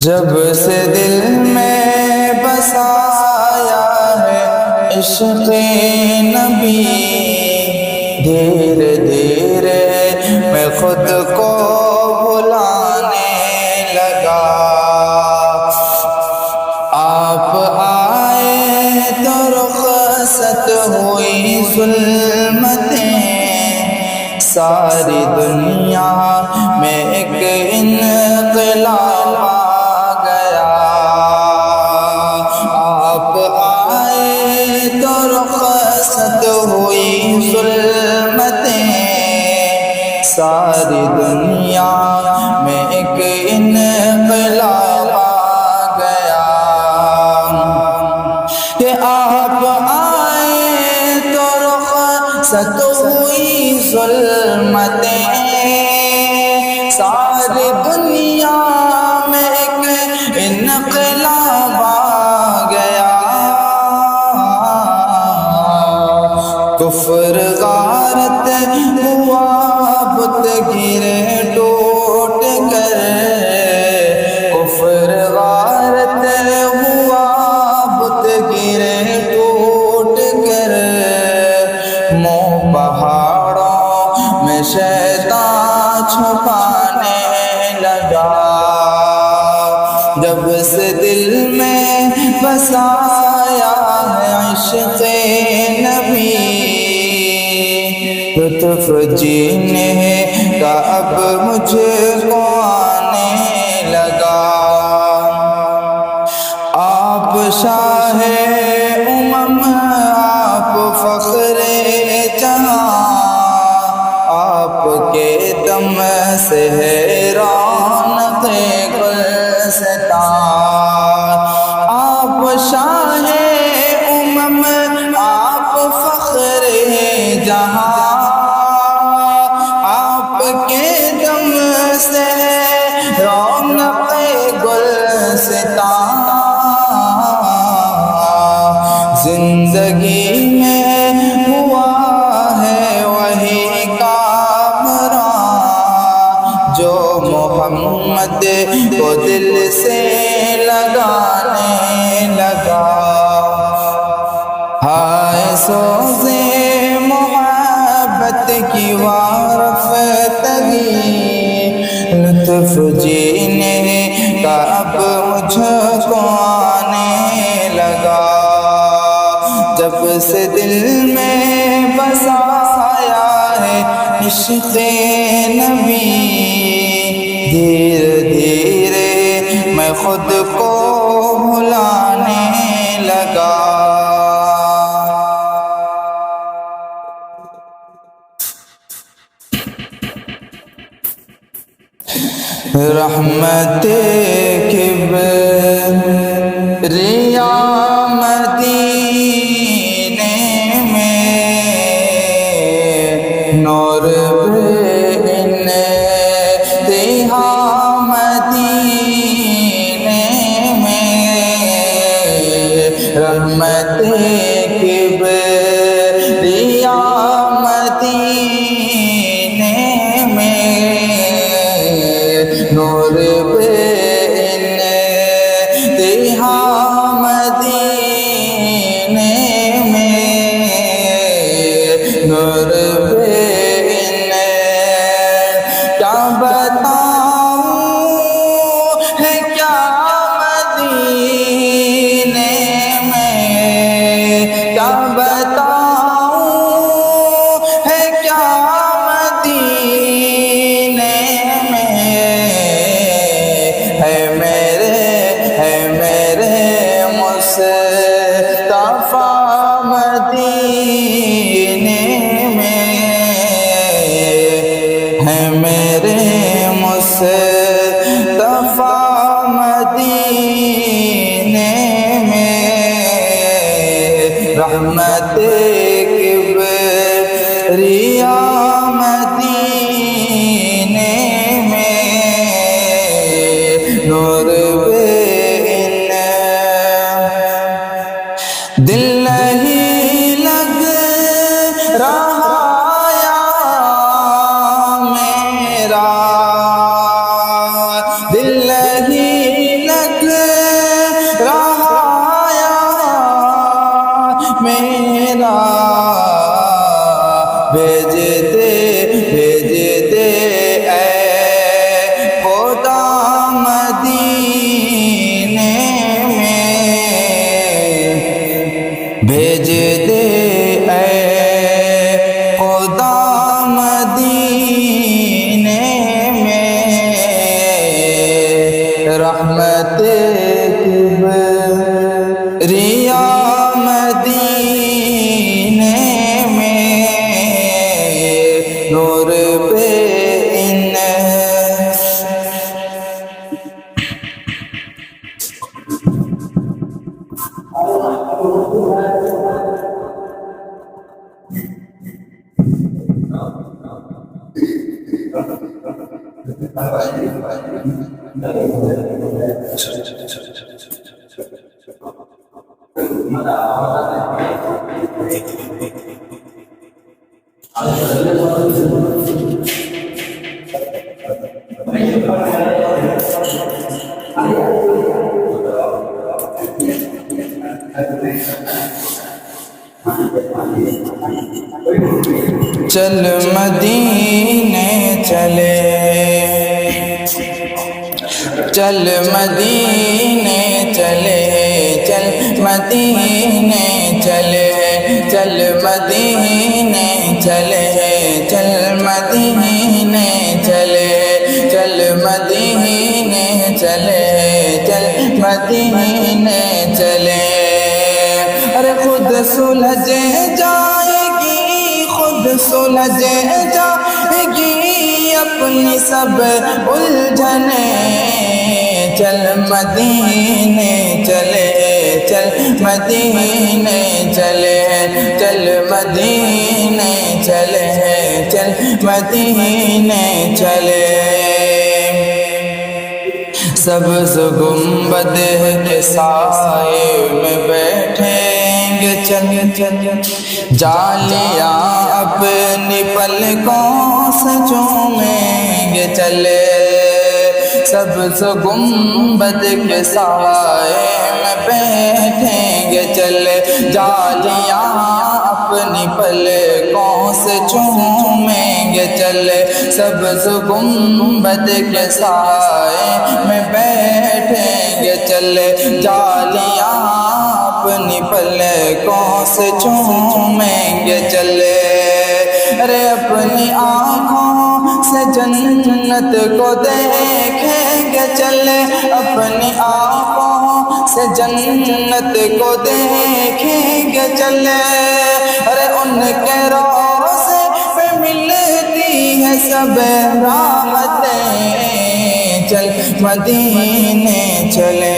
جب سے دل میں بسایا ہے عشق نبی، دھیرے دھیرے میں خود کو بھلانے لگا۔ آپ آئے تو رخصت ہوئی ظلمتیں، ساری دنیا میں ایک انقلاب آ گیا۔ آپ آئے تو رخصت ہوئی ظلمتیں، ساری دنیا میں ایک انقلاب آ گیا۔ کہ آپ آئے تو رخصت ہوئی ظلمتیں، ساری دنیا میں ایک انقلاب آ گیا۔ کفر غارت ہوا، بت گرے ٹوٹ کر، کفر غارت ہوا، بت گرے ٹوٹ کر، منہ پہاڑوں میں شیطان چھپانے لگا۔ جب سے دل میں بسایا ہے عشق نبی، لطف جینے کا اب مجھ کو آنے لگا۔ آپ شاہ امم، آپ فخر جہاں، آپ کے دم سے ہے رونق گلستان۔ آپ شاہ امم، آپ فخر جہاں، آپ کے دم سے رونق گلستان۔ زندگی میں ہوا ہے وہی کامراں، جو محمد کو دل سے لگانے لگا۔ ہائے سوزے محبت کی وارفتگی، لطف جینے کا اب مجھ کو آنے لگا۔ جب سے دل میں بسایا ہے عشق نبی، دھیرے دھیرے میں خود کو بھلانے لگا۔ رحمت کبریا مدینے میں، نور بے انتہا مدینے میں، رحمت کبریا مدینے میں، نور بے انتہا مدینے میں، نور بے کیا بتاؤں ہے کیا مدینے میں، کیا بتاؤں ہے کیا مدینے میں، ہے میرے مصطفیٰ مدینے میں، ہے میرے مصطفیٰ مدینے میں، رحمت کبریا مدینے میں، نور دے اے خدا مدینے میں رحمت کبریا مدینے میں نور پہ چل مدینے چلے چل مدینے چلے چل مدینے چلے چل مدینے چلے چل مدینے چلے چل مدینے چلے چل مدینے چلے ارے خود سلجھ جائے گی خود سلجھ جائے گی اپنی سب الجھنے چل مدینے چلے چل مدینے چلے چل مدینے چلے چل مدینے چلے سبز گنبد کے سائے میں بیٹھیں گے چل چل جالیاں اپنی پلکوں سے چومیں گے چلے سبز گنبد کے سائے میں بیٹھیں گے چلے جالیاں اپنی پلکوں سے چومیں گے چلے سبز گنبد کے سائے میں بیٹھیں گے چلے جالیاں اپنی پلکوں سے چومیں گے چلے ارے اپنی آنکھوں سے جنت کو دیکھیں گے چلے اپنی آنکھوں سے جنت کو دیکھیں گے چلے ارے ان کے روضے پہ ملتی ہے سب رحمتیں چل مدینے چلے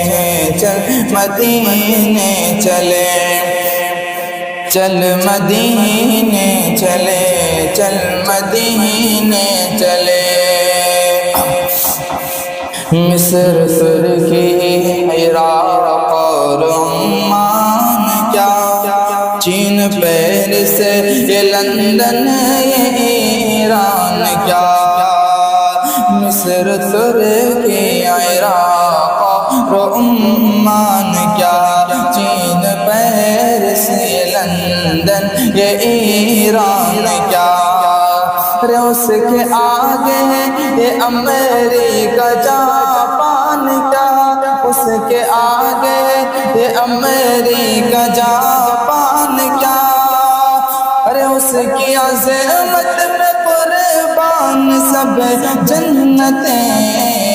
چل مدینے چلے چل مدینے چلے چل مدینے چلے مصر ترکی عراق اور عمان کیا چین پیرس یہ لندن یہ ایران کیا مصر ترکی عراق اور عمان کیا چین پیرس یہ لندن یہ ایران کیا اس کے آگے یہ امریکہ جاپان کا اس کے آگے یہ امریکہ جاپان کا ارے اس کی عظمت میں قربان سب جنتیں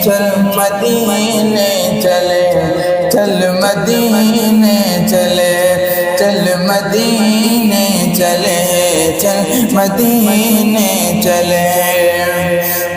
چل مدینے چلے چل مدینے چلے چل مدینے چلے چل مدینے چلے